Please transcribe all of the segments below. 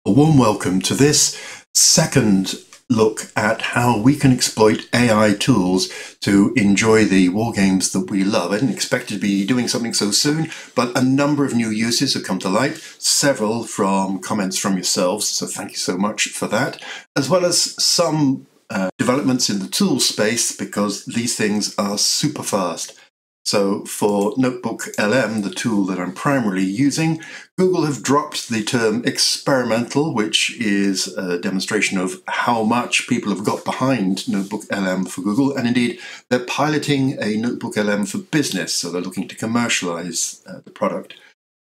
A warm welcome to this second look at how we can exploit AI tools to enjoy the war games that we love. I didn't expect to be doing something so soon, but a number of new uses have come to light, several from comments from yourselves, so thank you so much for that, as well as some developments in the tool space, because these things are super fast. So for NotebookLM, the tool that I'm primarily using, Google have dropped the term experimental, which is a demonstration of how much people have got behind NotebookLM for Google. And indeed, they're piloting a NotebookLM for business, so they're looking to commercialize the product.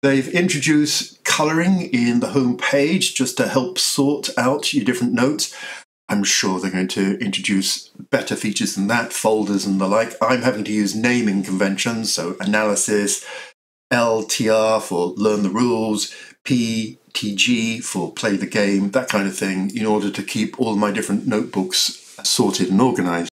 They've introduced coloring in the home page just to help sort out your different notes. I'm sure they're going to introduce better features than that, folders and the like. I'm having to use naming conventions, so analysis, LTR for learn the rules, PTG for play the game, that kind of thing, in order to keep all my different notebooks sorted and organized.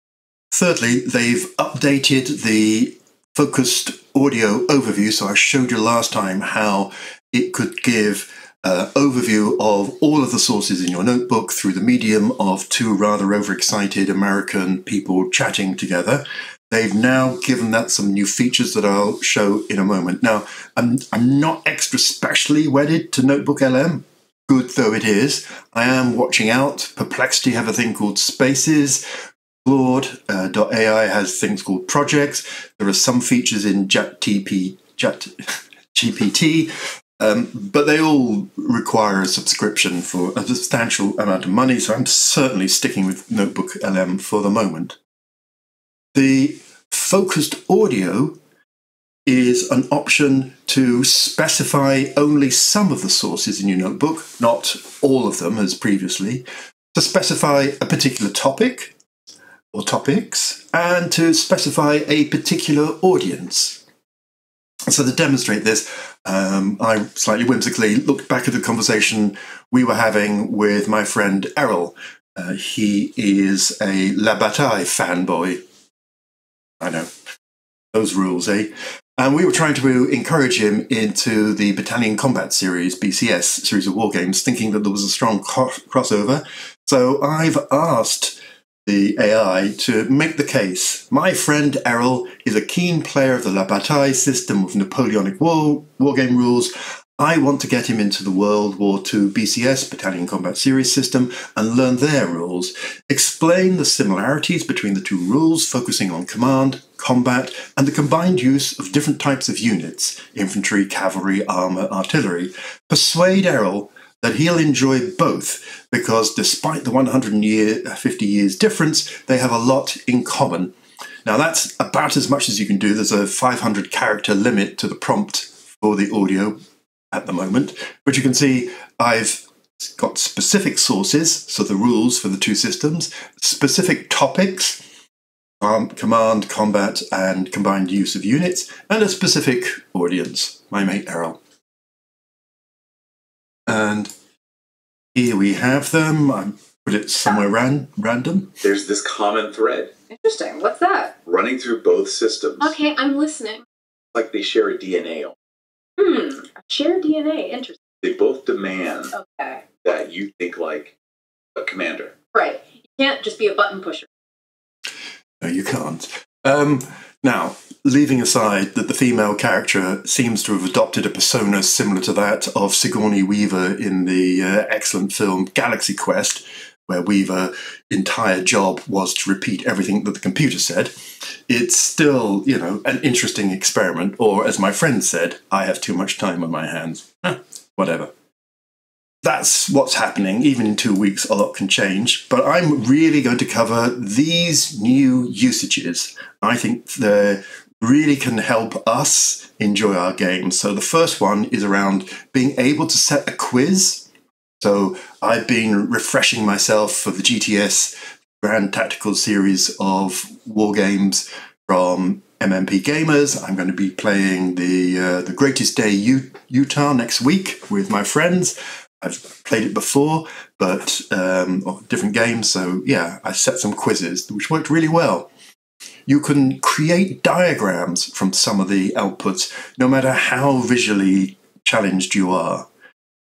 Thirdly, they've updated the focused audio overview. So I showed you last time how it could give overview of all of the sources in your notebook through the medium of two rather overexcited American people chatting together. They've now given that some new features that I'll show in a moment. Now, I'm not extra specially wedded to NotebookLM, good though it is. I am watching out. Perplexity have a thing called Spaces. Claude.ai has things called projects. There are some features in GPT, but they all require a subscription for a substantial amount of money, so I'm certainly sticking with NotebookLM for the moment. The focused audio is an option to specify only some of the sources in your notebook, not all of them as previously, to specify a particular topic or topics, and to specify a particular audience. So to demonstrate this, I slightly whimsically looked back at the conversation we were having with my friend Errol. He is a La Bataille fanboy. I know, those rules, eh? And we were trying to encourage him into the Battalion Combat Series, BCS, series of Wargames, thinking that there was a strong crossover. So I've asked the AI to make the case. My friend Errol is a keen player of the La Bataille system of Napoleonic wargame rules. I want to get him into the World War II BCS, Battalion Combat Series system, and learn their rules. Explain the similarities between the two rules, focusing on command, combat, and the combined use of different types of units, infantry, cavalry, armor, artillery. Persuade Errol that he'll enjoy both, because despite the 150 years difference, they have a lot in common. Now that's about as much as you can do. There's a 500 character limit to the prompt for the audio at the moment, but you can see I've got specific sources, so the rules for the two systems, specific topics, command, combat, and combined use of units, and a specific audience, my mate Errol. And here we have them. I put it somewhere random. There's this common thread. Interesting. What's that? Running through both systems. Okay, I'm listening. Like they share a DNA. Share DNA. Interesting. They both demand Okay. that you think like a commander. Right. You can't just be a button pusher. No, you can't. Now, leaving aside that the female character seems to have adopted a persona similar to that of Sigourney Weaver in the excellent film Galaxy Quest, where Weaver's entire job was to repeat everything that the computer said, it's still, you know, an interesting experiment. Or, as my friend said, I have too much time on my hands. Whatever. That's what's happening. Even in 2 weeks, a lot can change. But I'm really going to cover these new usages. I think they really can help us enjoy our games. So the first one is around being able to set a quiz. So I've been refreshing myself for the GTS Grand Tactical Series of war games from MMP Gamers. I'm going to be playing the Greatest Day Utah next week with my friends. I've played it before, but different games. So yeah, I set some quizzes, which worked really well. You can create diagrams from some of the outputs, no matter how visually challenged you are.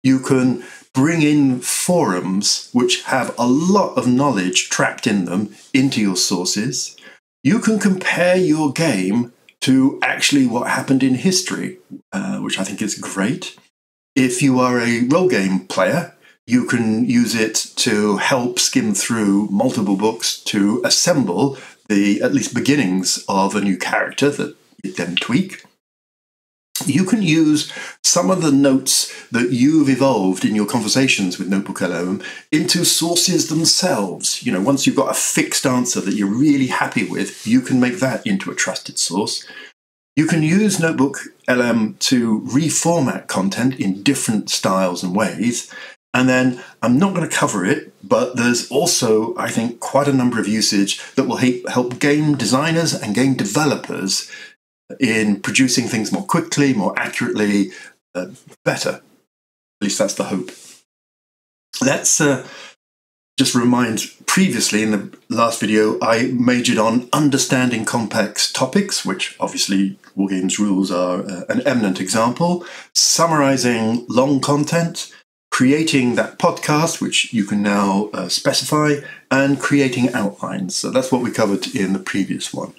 You can bring in forums which have a lot of knowledge trapped in them into your sources. You can compare your game to actually what happened in history, which I think is great. If you are a role game player, you can use it to help skim through multiple books to assemble the at least beginnings of a new character that you then tweak. You can use some of the notes that you've evolved in your conversations with NotebookLM into sources themselves. You know, once you've got a fixed answer that you're really happy with, you can make that into a trusted source. You can use NotebookLM to reformat content in different styles and ways. And then I'm not going to cover it, but there's also, I think, quite a number of usage that will help game designers and game developers in producing things more quickly, more accurately, better. At least that's the hope. Let's just remind, previously in the last video, I majored on understanding complex topics, which obviously Wargames rules are an eminent example, summarizing long content, creating that podcast, which you can now specify, and creating outlines. So that's what we covered in the previous one.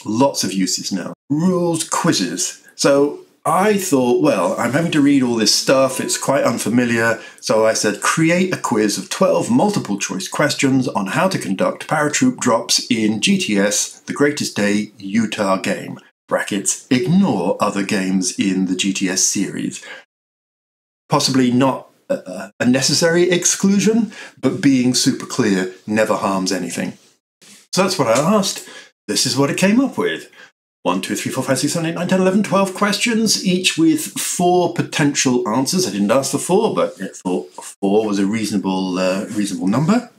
Lots of uses now. Rules quizzes. So I thought, well, I'm having to read all this stuff. It's quite unfamiliar. So I said, create a quiz of 12 multiple choice questions on how to conduct paratroop drops in GTS, The Greatest Day Utah Game. Brackets, ignore other games in the GTS series. Possibly not a necessary exclusion, but being super clear never harms anything. So that's what I asked. This is what it came up with. 1, 2, 3, 4, 5, 6, 7, 8, 9, 10, 11, 12 questions, each with 4 potential answers. I didn't ask for 4, but I thought 4 was a reasonable number.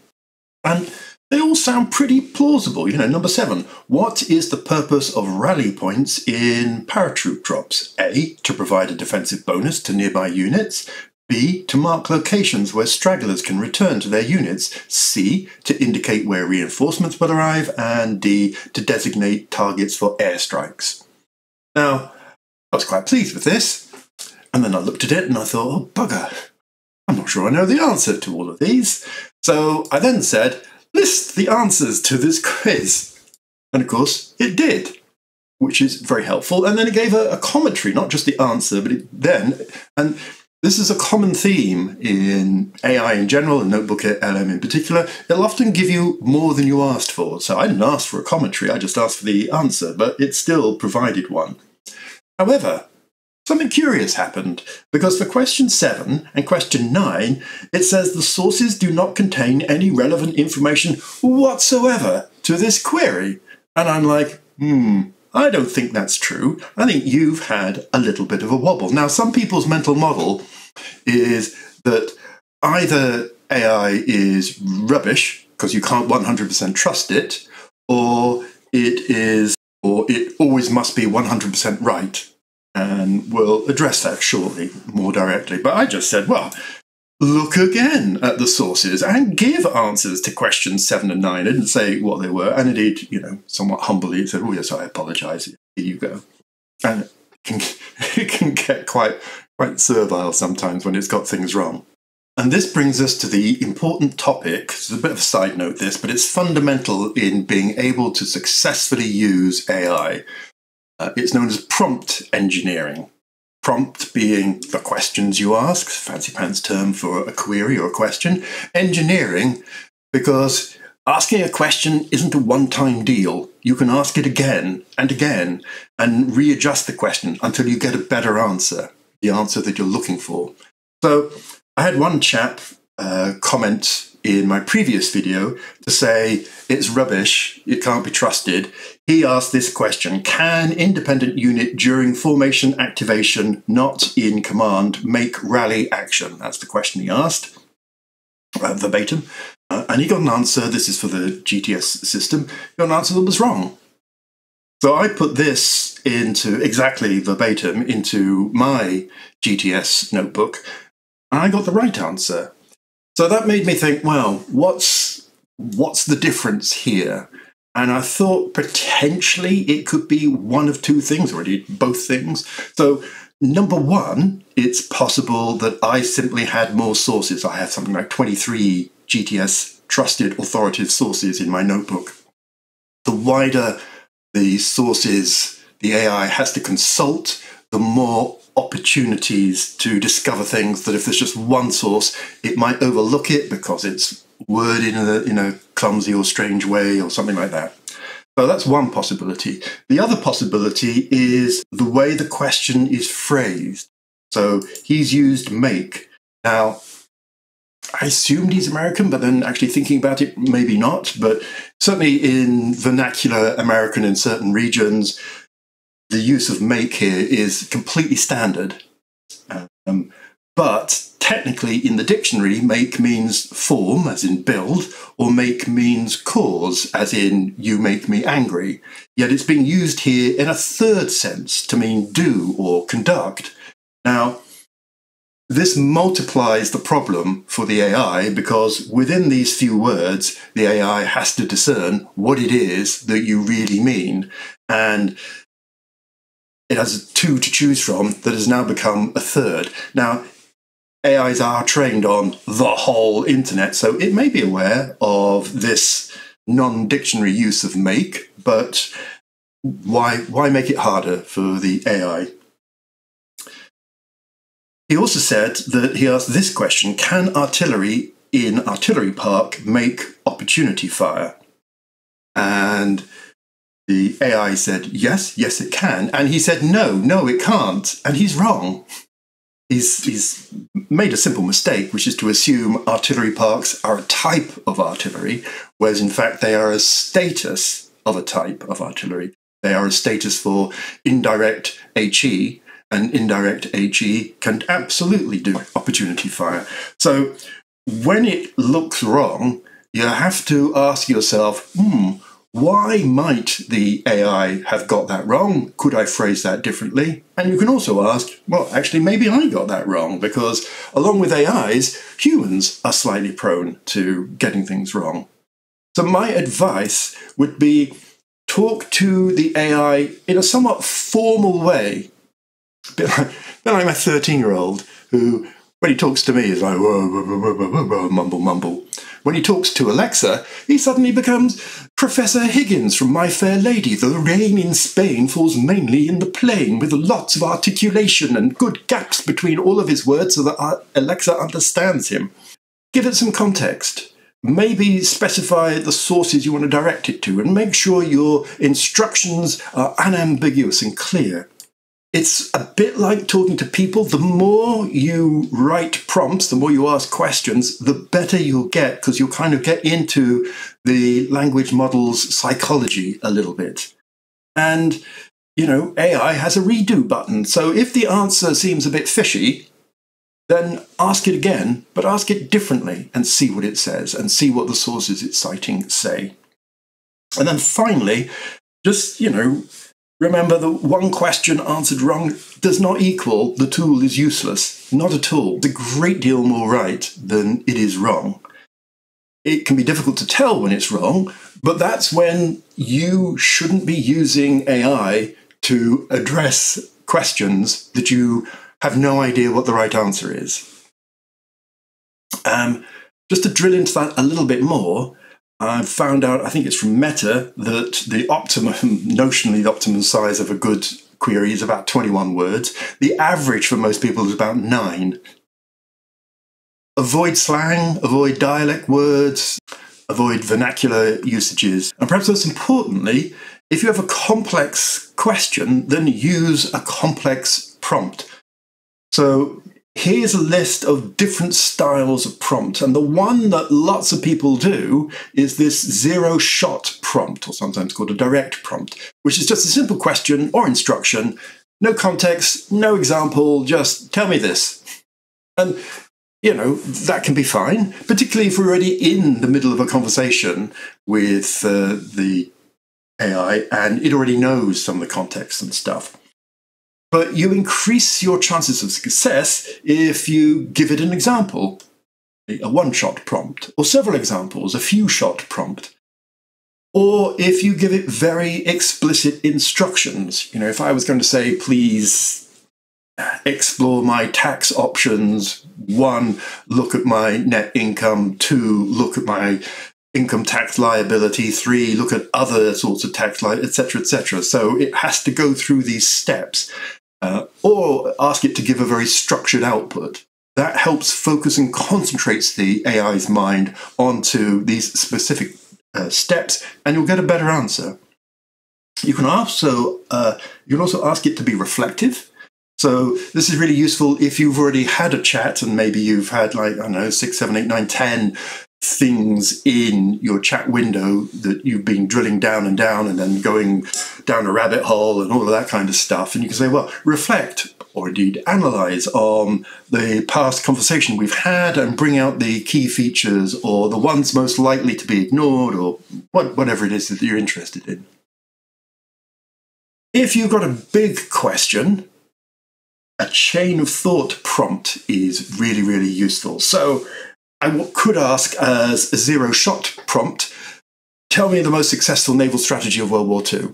And they all sound pretty plausible. You know, number 7, what is the purpose of rally points in paratroop drops? A, to provide a defensive bonus to nearby units. B, to mark locations where stragglers can return to their units. C, to indicate where reinforcements will arrive. And D, to designate targets for airstrikes. Now, I was quite pleased with this. And then I looked at it and I thought, oh, bugger, I'm not sure I know the answer to all of these. So I then said, list the answers to this quiz. And of course, it did, which is very helpful. And then it gave a commentary, not just the answer, but and this is a common theme in AI in general and NotebookLM in particular. It'll often give you more than you asked for. So I didn't ask for a commentary, I just asked for the answer, but it still provided one. However, something curious happened, because for question 7 and question 9, it says the sources do not contain any relevant information whatsoever to this query. And I'm like, I don't think that's true. I think you've had a little bit of a wobble. Now, some people's mental model is that either AI is rubbish, because you can't 100% trust it, or it always must be 100% right. And we'll address that shortly, more directly. But I just said, well, look again at the sources and give answers to questions 7 and 9. I didn't say what they were. And indeed, somewhat humbly, it said, oh, yes, I apologize. Here you go. And it can get quite servile sometimes when it's got things wrong. And this brings us to the important topic. It's a bit of a side note, this, but it's fundamental in being able to successfully use AI. It's known as prompt engineering. Prompt being the questions you ask, fancy pants term for a query or a question. Engineering, because asking a question isn't a one-time deal. You can ask it again and again and readjust the question until you get a better answer, the answer that you're looking for. So I had one chap comment in my previous video to say it's rubbish, it can't be trusted. He asked this question: can independent unit during formation activation, not in command, make rally action? That's the question he asked, verbatim. And he got an answer. This is for the GTS system. He got an answer that was wrong. So I put this into exactly verbatim into my GTS notebook, and I got the right answer. So that made me think, well, what's the difference here? And I thought potentially it could be one of two things, or indeed both things. So Number one, it's possible that I simply had more sources. I have something like 23 GTS trusted authoritative sources in my notebook. The wider the sources the AI has to consult, the more opportunities to discover things that if there's just one source, it might overlook it because it's worded in a clumsy or strange way or something like that. So that's one possibility. The other possibility is the way the question is phrased. So he's used make. Now, I assumed he's American, but then actually thinking about it, maybe not. But certainly in vernacular American in certain regions, the use of make here is completely standard. But technically in the dictionary, make means form, as in build, or make means cause, as in you make me angry. Yet it's being used here in a third sense to mean do or conduct. Now, this multiplies the problem for the AI because within these few words, the AI has to discern what it is that you really mean. And it has two to choose from that has now become a third. Now, AIs are trained on the whole internet, so it may be aware of this non-dictionary use of make, but why make it harder for the AI? He also said that he asked this question: can artillery in artillery park make opportunity fire? And the AI said, yes, it can. And he said, no, it can't. And he's wrong. He's made a simple mistake, which is to assume artillery parks are a type of artillery, whereas in fact they are a status of a type of artillery. They are a status for indirect HE, and indirect HE can absolutely do opportunity fire. So when it looks wrong, you have to ask yourself, why might the AI have got that wrong? Could I phrase that differently? And you can also ask, well, actually, maybe I got that wrong, because along with AIs, humans are slightly prone to getting things wrong. So my advice would be talk to the AI in a somewhat formal way. Then I'm a 13-year-old who, when he talks to me, is like, whoa, whoa, whoa, whoa, whoa, whoa, mumble, mumble. When he talks to Alexa, he suddenly becomes Professor Higgins from My Fair Lady. The rain in Spain falls mainly in the plain, with lots of articulation and good gaps between all of his words so that Alexa understands him. Give it some context. Maybe specify the sources you want to direct it to, and make sure your instructions are unambiguous and clear. It's a bit like talking to people. The more you write prompts, the more you ask questions, the better you'll get, because you'll kind of get into the language model's psychology a little bit. And, AI has a redo button. So if the answer seems a bit fishy, then ask it again, but ask it differently and see what it says and see what the sources it's citing say. And then finally, just, remember that one question answered wrong does not equal the tool is useless. Not at all. It's a great deal more right than it is wrong. It can be difficult to tell when it's wrong, but that's when you shouldn't be using AI to address questions that you have no idea what the right answer is. Just to drill into that a little bit more, I've found out, I think it's from Meta, that notionally the optimum size of a good query is about 21 words. The average for most people is about 9. Avoid slang, avoid dialect words, avoid vernacular usages. And perhaps most importantly, if you have a complex question, then use a complex prompt. So here's a list of different styles of prompt, and the one that lots of people do is this zero-shot prompt, or sometimes called a direct prompt, which is just a simple question or instruction, no context, no example, just tell me this. And, that can be fine, particularly if we're already in the middle of a conversation with the AI and it already knows some of the context and stuff. But you increase your chances of success if you give it an example, a one-shot prompt, or several examples, a few-shot prompt. Or if you give it very explicit instructions. If I was going to say, please explore my tax options. 1, look at my net income. 2, look at my income tax liability. 3, look at other sorts of tax liability, etc., etc. So it has to go through these steps, or ask it to give a very structured output. That helps focus and concentrates the AI's mind onto these specific steps, and you'll get a better answer. You can also ask it to be reflective. So this is really useful if you've already had a chat and maybe you've had, like, I don't know, 6, 7, 8, 9, 10 things in your chat window that you've been drilling down and then going down a rabbit hole and all of that kind of stuff. And you can say, well, reflect or indeed analyze on the past conversation we've had and bring out the key features or the ones most likely to be ignored or whatever it is that you're interested in. If you've got a big question, a chain of thought prompt is really, really useful. So I could ask as a zero-shot prompt, tell me the most successful naval strategy of World War II.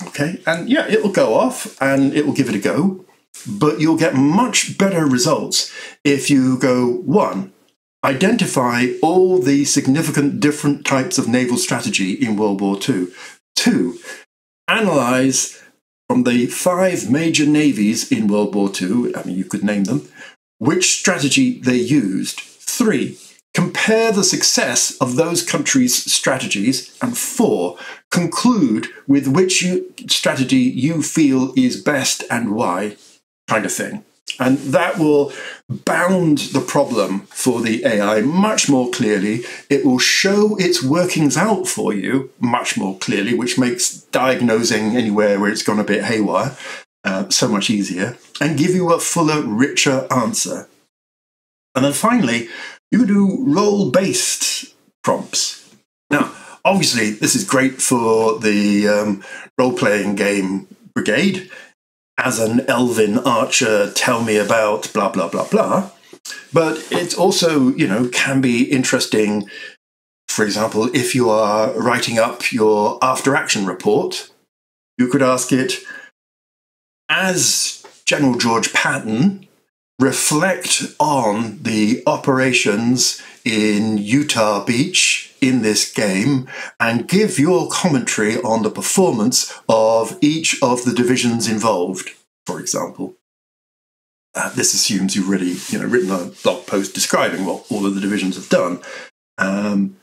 Okay, and yeah, it will go off and it will give it a go, but you'll get much better results if you go, 1, identify all the significant different types of naval strategy in World War II. 2, analyze from the 5 major navies in World War II, I mean, you could name them, which strategy they used. 3, compare the success of those countries' strategies. And 4, conclude with which strategy you feel is best and why, kind of thing. And that will bound the problem for the AI much more clearly. It will show its workings out for you much more clearly, which makes diagnosing anywhere where it's gone a bit haywire so much easier, and give you a fuller, richer answer. And then finally, you can do role-based prompts. Now, obviously, this is great for the role-playing game Brigade. As an elven archer, tell me about blah, blah, blah, blah. But it also, can be interesting, for example, if you are writing up your after-action report, you could ask it, as General George Patton, reflect on the operations in Utah Beach in this game and give your commentary on the performance of each of the divisions involved, for example. This assumes you've already written a blog post describing what all of the divisions have done. And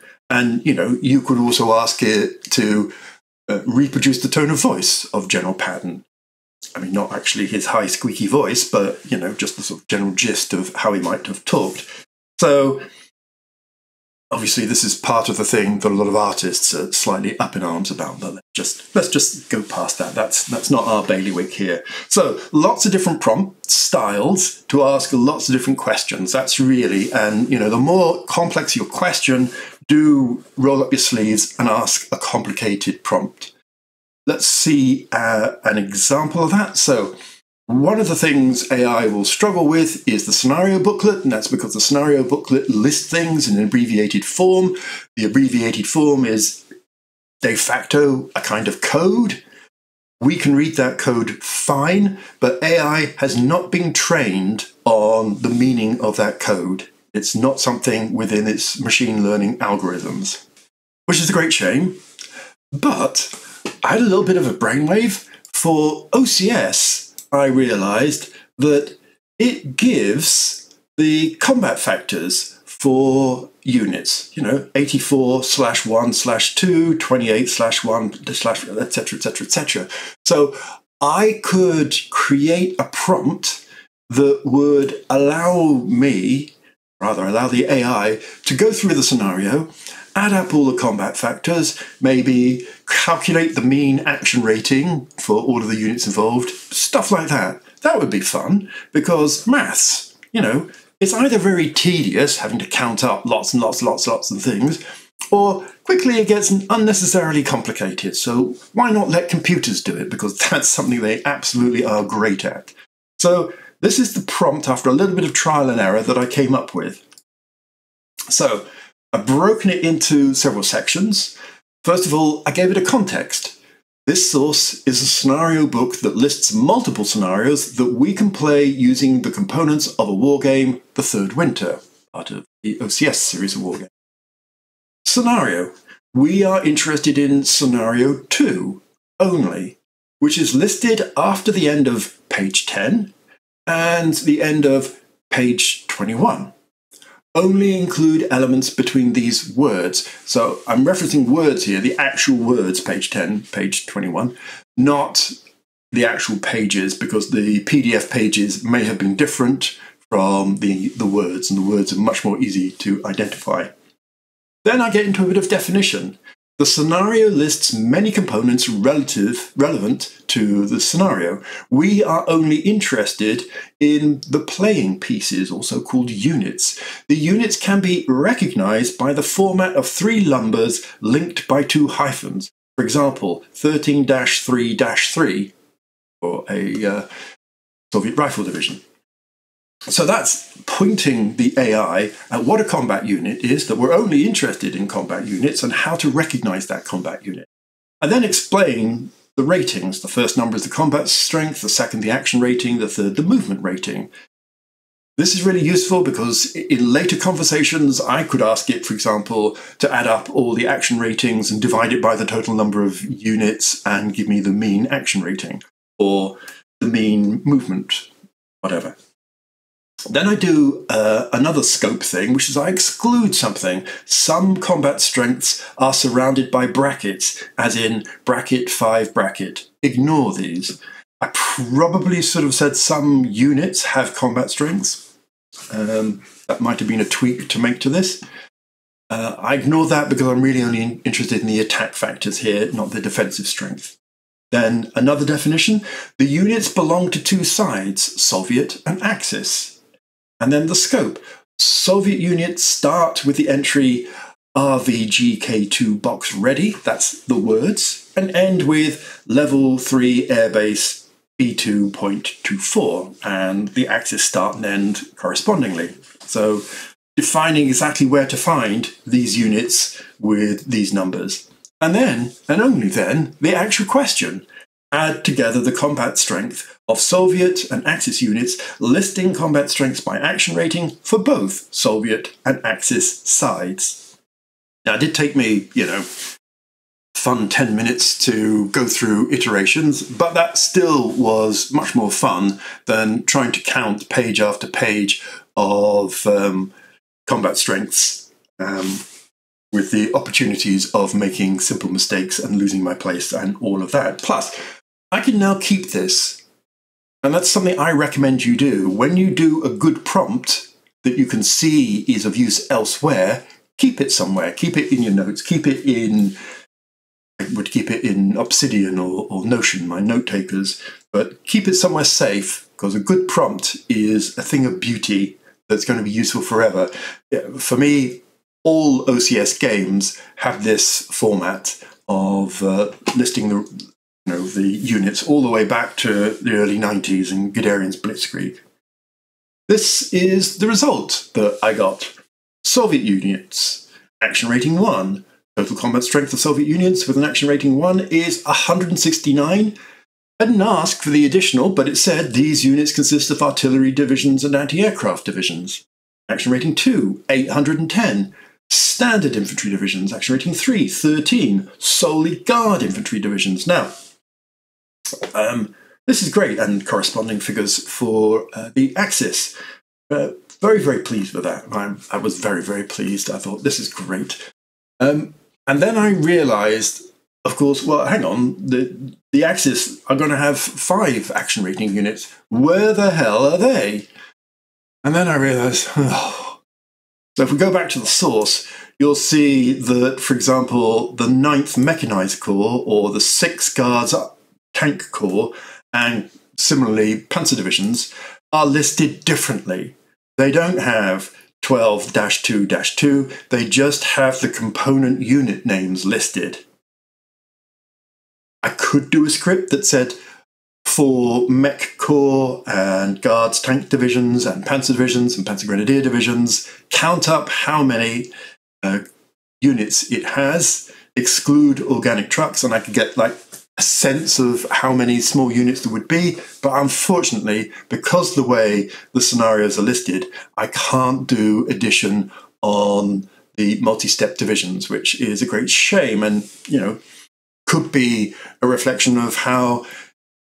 you could also ask it to reproduce the tone of voice of General Patton. I mean, not actually his high squeaky voice, but, just the sort of general gist of how he might have talked. So, obviously, this is part of the thing that a lot of artists are slightly up in arms about, but let's just go past that. That's not our bailiwick here. So, lots of different prompt styles to ask lots of different questions. That's really, and, the more complex your question, do roll up your sleeves and ask a complicated prompt. Let's see an example of that. So one of the things AI will struggle with is the scenario booklet, and that's because the scenario booklet lists things in an abbreviated form. The abbreviated form is de facto a kind of code. We can read that code fine, but AI has not been trained on the meaning of that code. It's not something within its machine learning algorithms, which is a great shame. But I had a little bit of a brainwave. For OCS, I realized that it gives the combat factors for units, 84/1/2, 28/1, etc., etc., etc. So I could create a prompt that would allow the AI to go through the scenario, add up all the combat factors, maybe calculate the mean action rating for all of the units involved, stuff like that. That would be fun, because maths, it's either very tedious, having to count up lots and lots of things, or quickly it gets unnecessarily complicated. So why not let computers do it? Because that's something they absolutely are great at. So this is the prompt after a little bit of trial and error that I came up with. So I've broken it into several sections. First of all, I gave it a context. This source is a scenario book that lists multiple scenarios that we can play using the components of a wargame, The Third Winter, part of the OCS series of wargames. Scenario. We are interested in Scenario 2 only, which is listed after the end of page 10 and the end of page 21. Only include elements between these words. So I'm referencing words here, the actual words, page 10, page 21, not the actual pages, because the PDF pages may have been different from the words, and the words are much more easy to identify. Then I get into a bit of definition. The scenario lists many components relevant to the scenario. We are only interested in the playing pieces, also called units. The units can be recognized by the format of 3 numbers linked by 2 hyphens. For example, 13-3-3 for a Soviet rifle division. So that's pointing the AI at what a combat unit is, that we're only interested in combat units and how to recognize that combat unit. And then explain the ratings. The first number is the combat strength, the second the action rating, the third the movement rating. This is really useful because in later conversations I could ask it, for example, to add up all the action ratings and divide it by the total number of units and give me the mean action rating or the mean movement, whatever. Then I do another scope thing, which is I exclude something. Some combat strengths are surrounded by brackets, as in bracket 5 bracket. Ignore these. I probably sort of said some units have combat strengths. That might have been a tweak to make to this. I ignore that because I'm really only interested in the attack factors here, not the defensive strength. Then another definition. The units belong to 2 sides, Soviet and Axis. And then the scope. Soviet units start with the entry RVGK2 box ready, that's the words, and end with level 3 airbase B2.24, and the Axis start and end correspondingly. So defining exactly where to find these units with these numbers. And then, and only then, the actual question. Add together the combat strength of Soviet and Axis units, listing combat strengths by action rating for both Soviet and Axis sides. Now, it did take me, fun 10 minutes to go through iterations, but that still was much more fun than trying to count page after page of combat strengths with the opportunities of making simple mistakes and losing my place and all of that. Plus, I can now keep this, and that's something I recommend you do. When you do a good prompt that you can see is of use elsewhere, keep it somewhere. Keep it in your notes. Keep it in, I would keep it in Obsidian or Notion, my note takers, but keep it somewhere safe, because a good prompt is a thing of beauty that's going to be useful forever. For me, all OCS games have this format of listing the units all the way back to the early 90s in Guderian's Blitzkrieg. This is the result that I got. Soviet units, action rating 1. Total combat strength of Soviet units with an action rating 1 is 169. I didn't ask for the additional, but it said these units consist of artillery divisions and anti-aircraft divisions. Action rating 2, 810. Standard infantry divisions, action rating 3, 13. Solely guard infantry divisions. Now, this is great, and corresponding figures for the Axis. Very, very pleased with that. I was very, very pleased. I thought, this is great. And then I realized, of course, well, hang on, the Axis are going to have 5 action rating units. Where the hell are they? And then I realized, oh. So if we go back to the source, you'll see that, for example, the 9th Mechanized Corps or the 6th Guards Tank Corps and similarly Panzer Divisions are listed differently. They don't have 12-2-2, they just have the component unit names listed. I could do a script that said for Mech Corps and Guards Tank Divisions and Panzer Divisions and Panzer Grenadier Divisions, count up how many units it has, exclude organic trucks, and I could get like a sense of how many small units there would be, but unfortunately, because the way the scenarios are listed, I can't do addition on the multi-step divisions, which is a great shame, and could be a reflection of how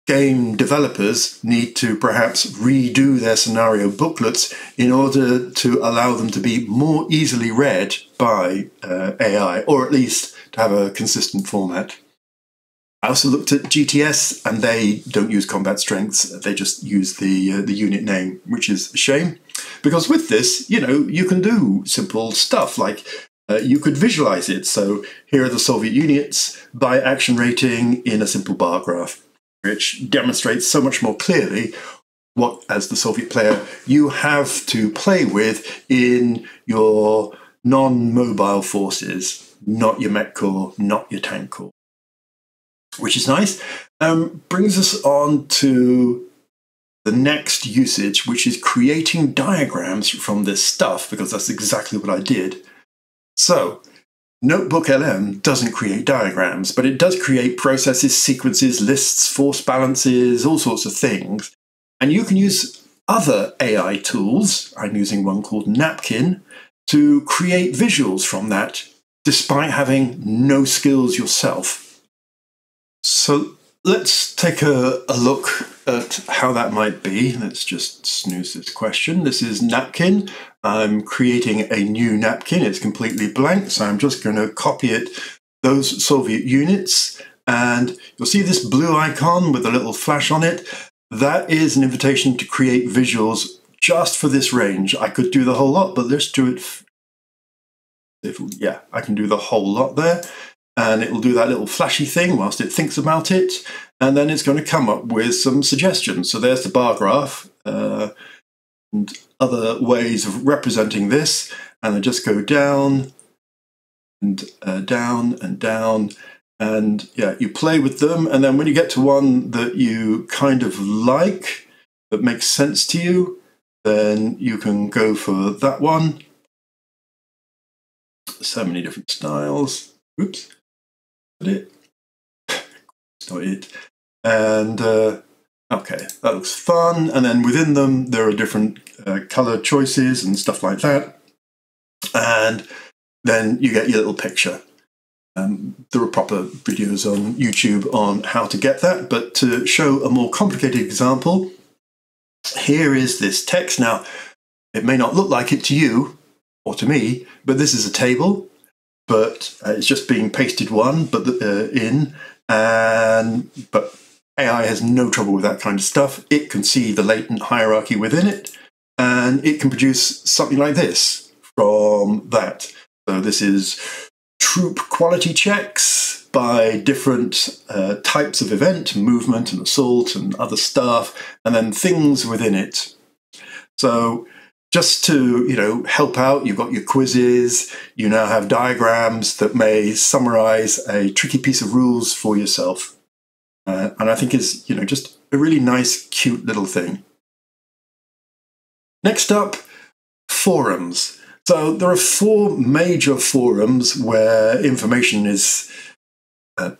game developers need to perhaps redo their scenario booklets in order to allow them to be more easily read by AI, or at least to have a consistent format. I also looked at GTS, and they don't use combat strengths. They just use the unit name, which is a shame. Because with this, you can do simple stuff like you could visualize it. So here are the Soviet units by action rating in a simple bar graph, which demonstrates so much more clearly what, as the Soviet player, you have to play with in your non-mobile forces, not your mech corps, not your tank corps. Which is nice. Brings us on to the next usage, which is creating diagrams from this stuff, because that's exactly what I did. So, NotebookLM doesn't create diagrams, but it does create processes, sequences, lists, force balances, all sorts of things. And you can use other AI tools, I'm using one called Napkin, to create visuals from that, despite having no skills yourself. So let's take a look at how that might be. Let's just snooze this question. This is Napkin. I'm creating a new napkin. It's completely blank, so I'm just going to copy it, those Soviet units, and you'll see this blue icon with a little flash on it. That is an invitation to create visuals just for this range. I could do the whole lot, but let's do it. Yeah, I can do the whole lot there. And it will do that little flashy thing whilst it thinks about it. And then it's going to come up with some suggestions. So there's the bar graph and other ways of representing this. And I just go down and down and down. And yeah, you play with them. And then when you get to one that you kind of like, that makes sense to you, then you can go for that one. So many different styles. Oops. It. It's not it. And okay, that looks fun. And then within them, there are different color choices and stuff like that. And then you get your little picture. There are proper videos on YouTube on how to get that. But to show a more complicated example, here is this text. Now, it may not look like it to you or to me, but this is a table. But it's just being pasted in, but AI has no trouble with that kind of stuff. It can see the latent hierarchy within it, and it can produce something like this from that. So this is troop quality checks by different types of event, movement and assault and other stuff, and then things within it. So just to help out, you've got your quizzes, you now have diagrams that may summarize a tricky piece of rules for yourself. And I think is just a really nice, cute little thing. Next up, forums. So there are 4 major forums where information is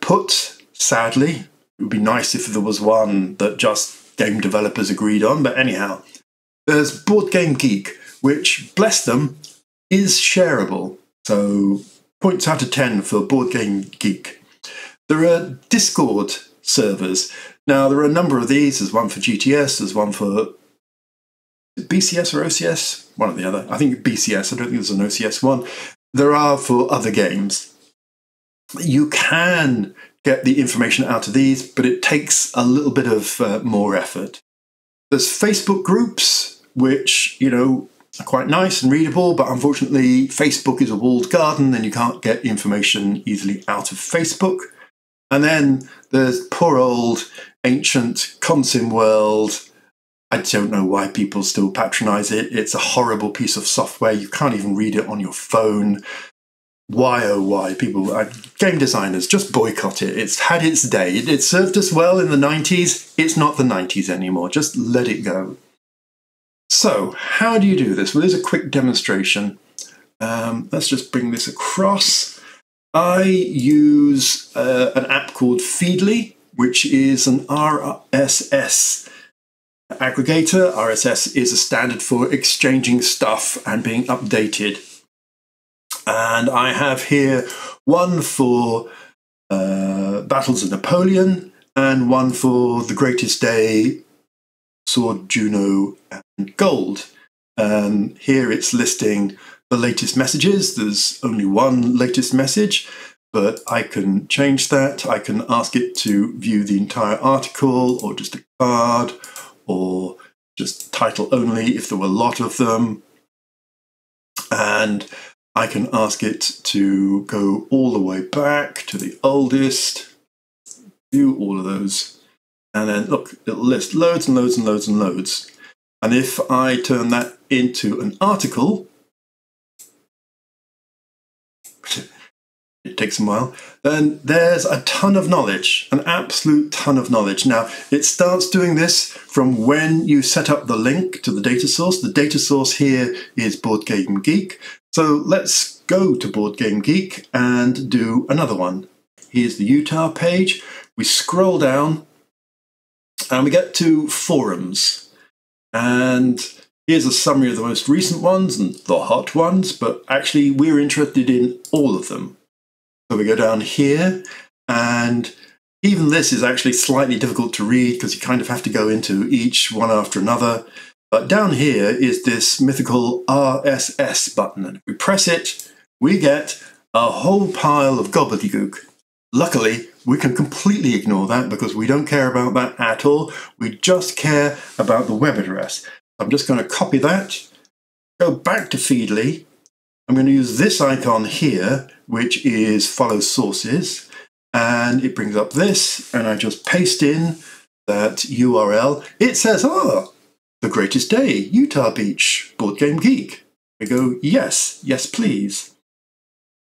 put, sadly. It would be nice if there was one that just game developers agreed on, but anyhow. There's Board Game Geek, which, bless them, is shareable. So points out of 10 for Board Game Geek. There are Discord servers. Now, there are a number of these. There's one for GTS. There's one for BCS or OCS? One or the other. I think BCS. I don't think there's an OCS one. There are for other games. You can get the information out of these, but it takes a little bit of more effort. There's Facebook groups, which, are quite nice and readable, but unfortunately Facebook is a walled garden and you can't get information easily out of Facebook. And then there's poor old ancient Consim World. I don't know why people still patronize it. It's a horrible piece of software. You can't even read it on your phone. Why, oh why, people, game designers, just boycott it. It's had its day. It served us well in the 90s. It's not the 90s anymore. Just let it go. So, how do you do this? Well, there's a quick demonstration. Let's just bring this across. I use an app called Feedly, which is an RSS aggregator. RSS is a standard for exchanging stuff and being updated. And I have here one for Battles of Napoleon and one for The Greatest Day, Sword, Juno, and Gold. Here it's listing the latest messages. There's only one latest message, but I can change that. I can ask it to view the entire article, or just a card, or just title only if there were a lot of them. And I can ask it to go all the way back to the oldest, view all of those. And then look, it'll list loads and loads and loads and loads. And if I turn that into an article, it takes a while, then there's a ton of knowledge, an absolute ton of knowledge. Now, it starts doing this from when you set up the link to the data source. The data source here is Boardgame Geek. So let's go to Boardgame Geek and do another one. Here's the Utah page. We scroll down and we get to forums. And here's a summary of the most recent ones and the hot ones, but actually we're interested in all of them. So we go down here, and even this is actually slightly difficult to read because you kind of have to go into each one after another. But down here is this mythical RSS button, and if we press it, we get a whole pile of gobbledygook. Luckily, we can completely ignore that because we don't care about that at all. We just care about the web address. I'm just going to copy that, go back to Feedly. I'm going to use this icon here, which is follow sources, and it brings up this, and I just paste in that URL. It says, oh, The Greatest Day, Utah Beach, Boardgame Geek. We go, yes, yes, please.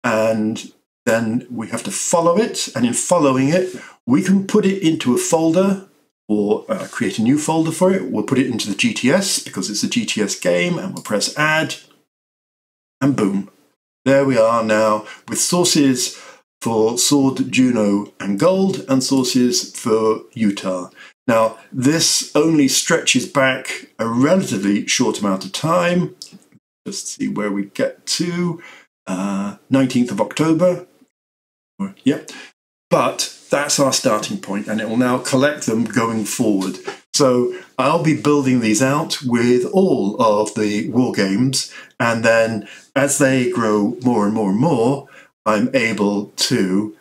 And then we have to follow it, and in following it, we can put it into a folder or create a new folder for it. We'll put it into the GTS because it's a GTS game, and we'll press add. And boom, there we are now with sources for Sword, Juno, and Gold, and sources for Utah. Now, this only stretches back a relatively short amount of time. Just see where we get to. 19th of October. Yep. But that's our starting point, and it will now collect them going forward. So I'll be building these out with all of the war games, and then as they grow more and more and more, I'm able to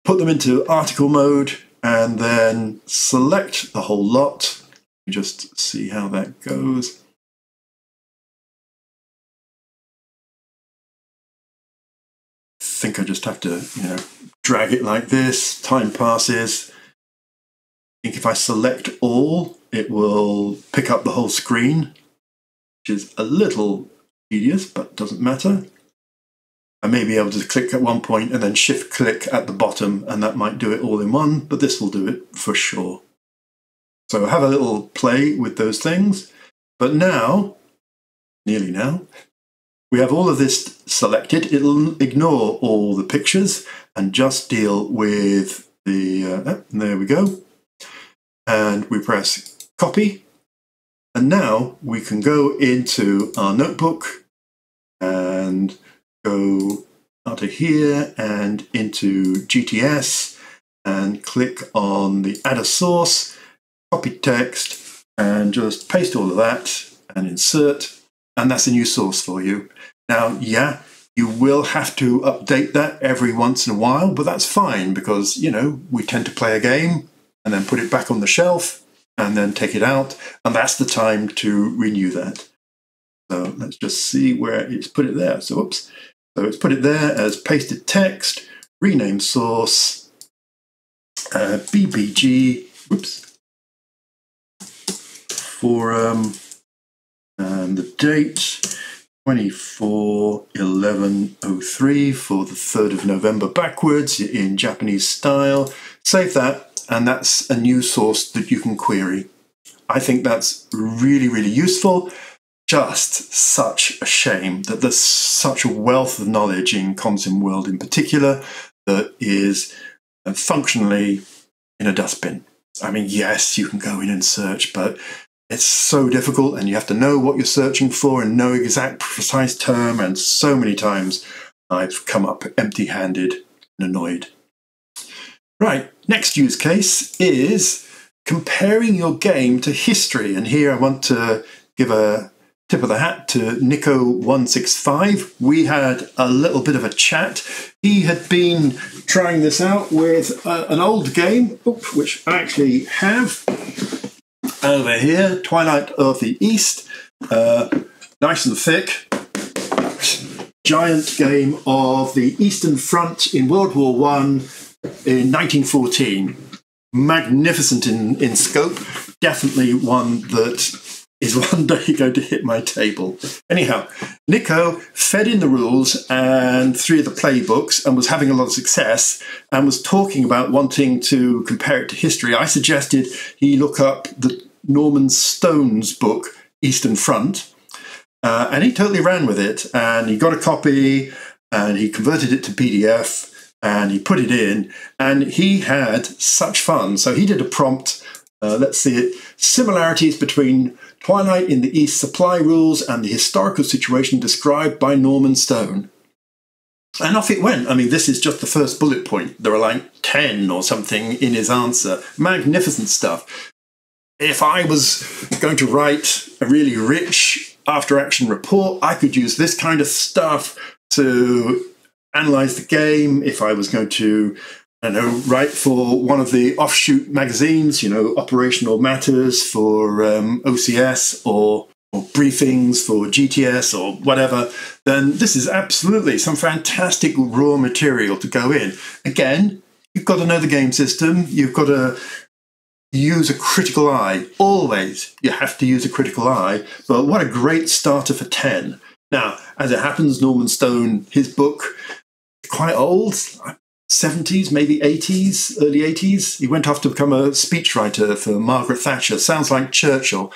put them into article mode and then select the whole lot. Just see how that goes. I think I just have to, drag it like this. Time passes. I think if I select all, it will pick up the whole screen, which is a little tedious, but doesn't matter. I may be able to click at one point and then shift click at the bottom, and that might do it all in one, but this will do it for sure. So have a little play with those things. But now, nearly now, we have all of this selected. It'll ignore all the pictures and just deal with the, there we go. And we press copy. And now we can go into our notebook and go out of here and into GTS and click on the add a source, copy text, and just paste all of that and insert. And that's a new source for you. Now, yeah, you will have to update that every once in a while, but that's fine because, we tend to play a game and then put it back on the shelf and then take it out. And that's the time to renew that. So let's just see where it's put it there. So, oops. So it's put it there as pasted text, rename source, BBG, whoops, forum, and the date, 24/11/03 for the 3rd of November backwards in Japanese style. Save that, and that's a new source that you can query. I think that's really, really useful. Just such a shame that there's such a wealth of knowledge in Consim World in particular that is functionally in a dustbin. I mean, yes, you can go in and search, but it's so difficult, and you have to know what you're searching for and know exact precise term, and so many times I've come up empty-handed and annoyed. Right, next use case is comparing your game to history, and here I want to give a tip of the hat to Nico165. We had a little bit of a chat. He had been trying this out with an old game, which I actually have over here, Twilight of the East, nice and thick, giant game of the Eastern Front in World War I in 1914. Magnificent in scope, definitely one that is one day going to hit my table. Anyhow, Nico fed in the rules and 3 of the playbooks and was having a lot of success and was talking about wanting to compare it to history. I suggested he look up the Norman Stone's book, Eastern Front, and he totally ran with it, and he got a copy and he converted it to PDF and he put it in, and he had such fun. So he did a prompt, let's see it, similarities between Twilight in the East supply rules and the historical situation described by Norman Stone. And off it went. I mean, this is just the first bullet point. There are like 10 or something in his answer. Magnificent stuff. If I was going to write a really rich after-action report, I could use this kind of stuff to analyze the game. If I was going to, I don't know, write for one of the offshoot magazines, you know, operational matters for OCS or briefings for GTS or whatever, then this is absolutely some fantastic raw material to go in. Again, you've got to know the game system. You've got to use a critical eye. Always, you have to use a critical eye. But what a great starter for 10. Now, as it happens, Norman Stone, his book, quite old, 70s, maybe 80s, early 80s. He went off to become a speechwriter for Margaret Thatcher. Sounds like Churchill.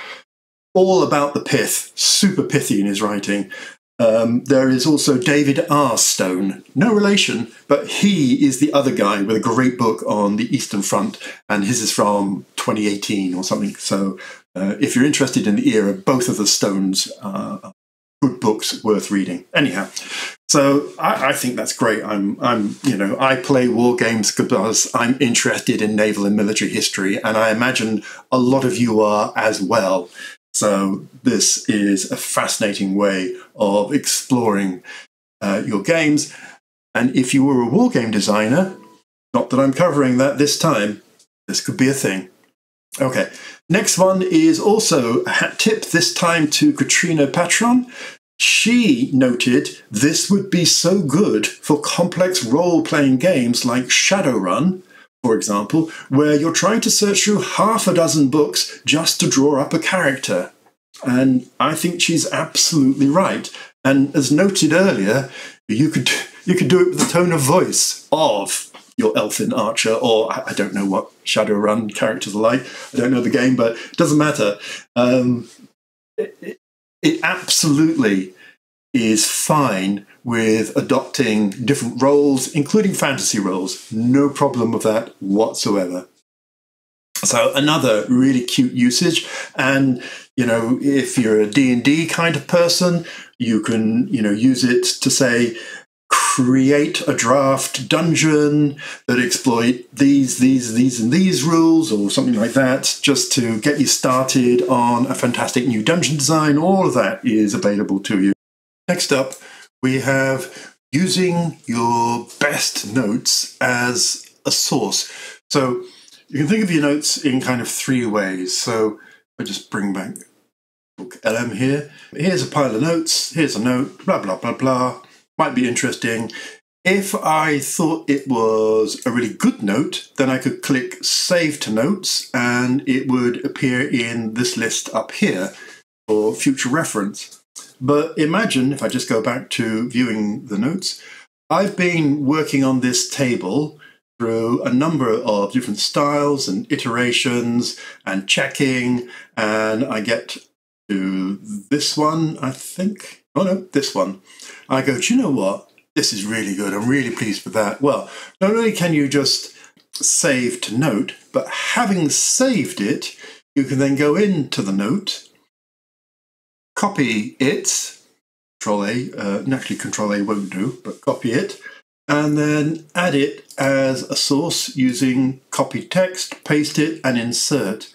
All about the pith, super pithy in his writing. There is also David R. Stone, no relation, but he is the other guy with a great book on the Eastern Front, and his is from 2018 or something. So if you're interested in the era, both of the Stones are good books worth reading. Anyhow, so I think that's great. I play war games because I'm interested in naval and military history, and I imagine a lot of you are as well. So this is a fascinating way of exploring your games. And if you were a wargame designer, not that I'm covering that this time, this could be a thing. Okay, next one is also a hat tip, this time to Katrina Patron. She noted this would be so good for complex role-playing games like Shadowrun, for example, where you're trying to search through half a dozen books just to draw up a character. And I think she's absolutely right. And as noted earlier, you could do it with the tone of voice of your elfin archer, or I don't know what Shadowrun characters are like. I don't know the game, but it doesn't matter. It absolutely is fine with adopting different roles, including fantasy roles. No problem with that whatsoever. So another really cute usage. And, if you're a D&D kind of person, you can, use it to say, create a draft dungeon that exploit these, and these rules, or something like that, just to get you started on a fantastic new dungeon design. All of that is available to you. Next up, we have using your best notes as a source. So you can think of your notes in kind of 3 ways. So I just bring back NotebookLM here. Here's a pile of notes. Here's a note, blah, blah, blah, blah. Might be interesting. If I thought it was a really good note, then I could click Save to Notes, and it would appear in this list up here for future reference. But imagine, if I just go back to viewing the notes, I've been working on this table through a number of different styles and iterations and checking, and I get to this one, I think. Oh no, this one. I go, do you know what? This is really good. I'm really pleased with that. Well, not only can you just save to note, but having saved it, you can then go into the note, copy it, Control A, naturally Control A won't do, but copy it, and then add it as a source using copy text, paste it, and insert.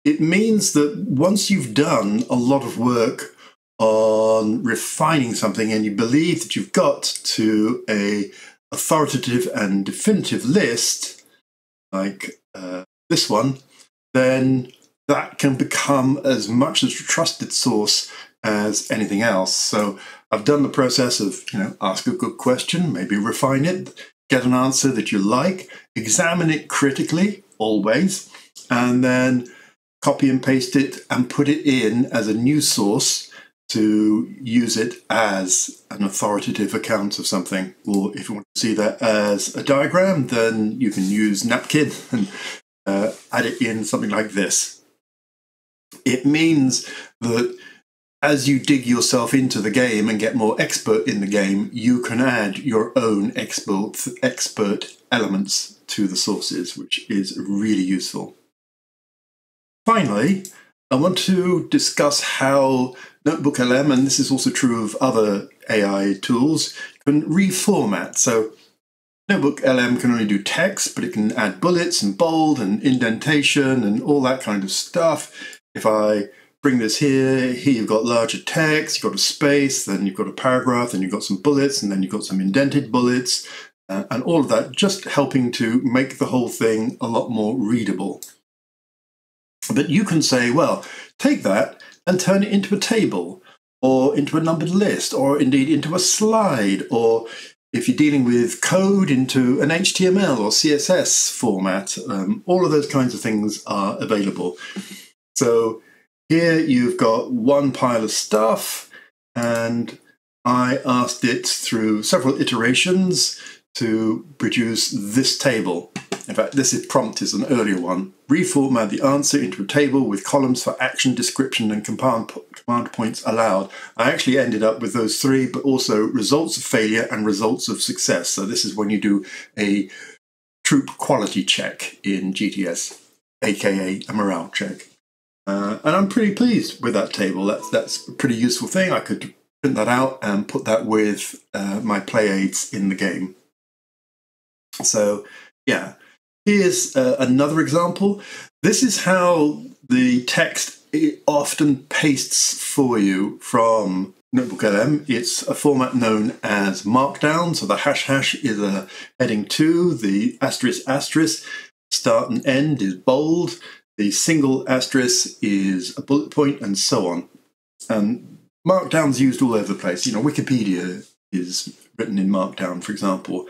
It means that once you've done a lot of work on refining something and you believe that you've got to a authoritative and definitive list, like this one, then that can become as much as a trusted source as anything else. So I've done the process of, ask a good question, maybe refine it, get an answer that you like, examine it critically, always, and then copy and paste it and put it in as a new source to use it as an authoritative account of something. Or if you want to see that as a diagram, then you can use Napkin and add it in something like this. It means that as you dig yourself into the game and get more expert in the game, you can add your own expert elements to the sources, which is really useful. Finally, I want to discuss how NotebookLM, and this is also true of other AI tools, can reformat. So NotebookLM can only do text, but it can add bullets and bold and indentation and all that kind of stuff. If I bring this here you've got larger text, you've got a space, then you've got a paragraph, then you've got some bullets, and then you've got some indented bullets, and all of that just helping to make the whole thing a lot more readable. But you can say, well, take that and turn it into a table, or into a numbered list, or indeed into a slide, or if you're dealing with code, into an HTML or CSS format. All of those kinds of things are available. So here you've got one pile of stuff, and I asked it through several iterations to produce this table. In fact, this prompt is an earlier one. Reformat the answer into a table with columns for action, description, and command points allowed. I actually ended up with those three, but also results of failure and results of success. So this is when you do a troop quality check in GTS, aka a morale check. And I'm pretty pleased with that table. That's a pretty useful thing. I could print that out and put that with my play aids in the game. So, yeah. Here's another example. This is how the text often pastes for you from NotebookLM. It's a format known as Markdown. So the hash is a heading 2. The asterisk start and end is bold. The single asterisk is a bullet point, and so on. And Markdown's used all over the place. Wikipedia is written in Markdown, for example.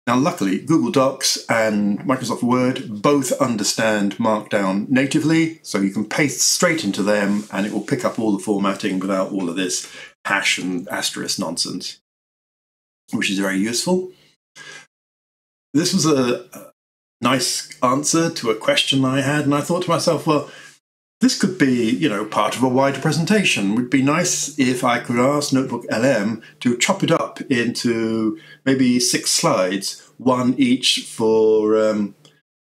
Now, luckily, Google Docs and Microsoft Word both understand Markdown natively, so you can paste straight into them and it will pick up all the formatting without all of this hash and asterisk nonsense, which is very useful. This was a nice answer to a question I had, and I thought to myself, well, this could be, part of a wider presentation. It would be nice if I could ask NotebookLM to chop it up into maybe 6 slides, one each for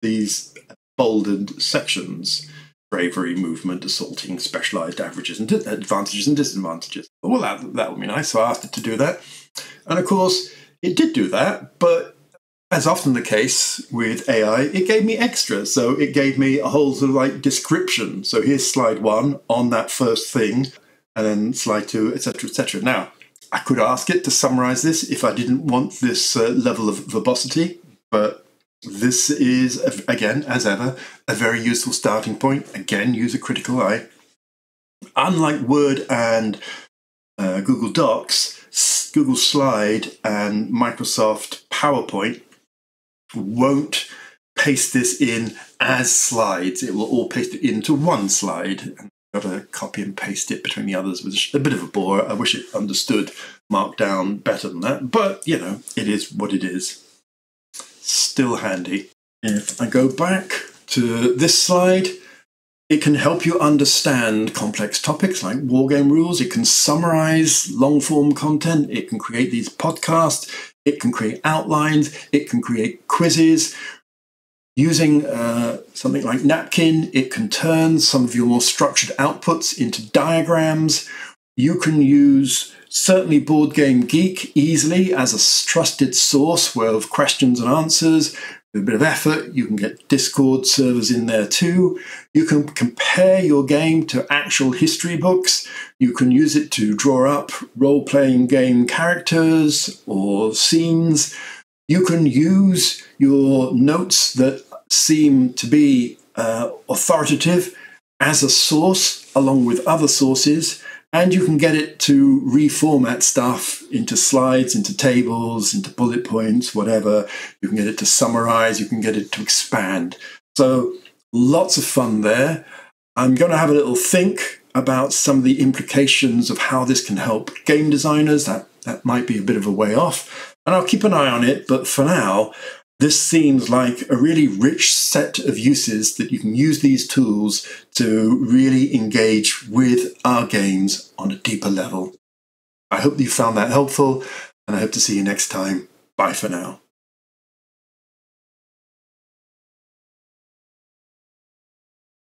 these bolded sections: bravery, movement, assaulting, specialized averages, and advantages and disadvantages. Well, that would be nice. So I asked it to do that. And of course, it did do that, but as often the case with AI, it gave me extra. So it gave me a whole sort of description. So here's slide 1 on that first thing, and then slide 2, etc., etc. Now, I could ask it to summarize this if I didn't want this level of verbosity, but this is, again, as ever, a very useful starting point. Again, use a critical eye. Unlike Word and Google Docs, Google Slide and Microsoft PowerPoint won't paste this in as slides. It will all paste it into one slide, and I've got to copy and paste it between the others, which is a bit of a bore. I wish it understood Markdown better than that, but it is what it is. Still handy. If I go back to this slide, It can help you understand complex topics like wargame rules. It can summarize long-form content. It can create these podcasts. It can create outlines. It can create quizzes. Using something like Napkin, it can turn some of your more structured outputs into diagrams. You can use certainly Board Game Geek easily as a trusted source of questions and answers. With a bit of effort, you can get Discord servers in there too. You can compare your game to actual history books. You can use it to draw up role-playing game characters or scenes. You can use your notes that seem to be authoritative as a source along with other sources, and you can get it to reformat stuff into slides, into tables, into bullet points, whatever. You can get it to summarize, you can get it to expand. So lots of fun there. I'm going to have a little think about some of the implications of how this can help game designers. That might be a bit of a way off, and I'll keep an eye on it. But for now, this seems like a really rich set of uses that you can use these tools to really engage with our games on a deeper level. I hope you found that helpful, and I hope to see you next time. Bye for now.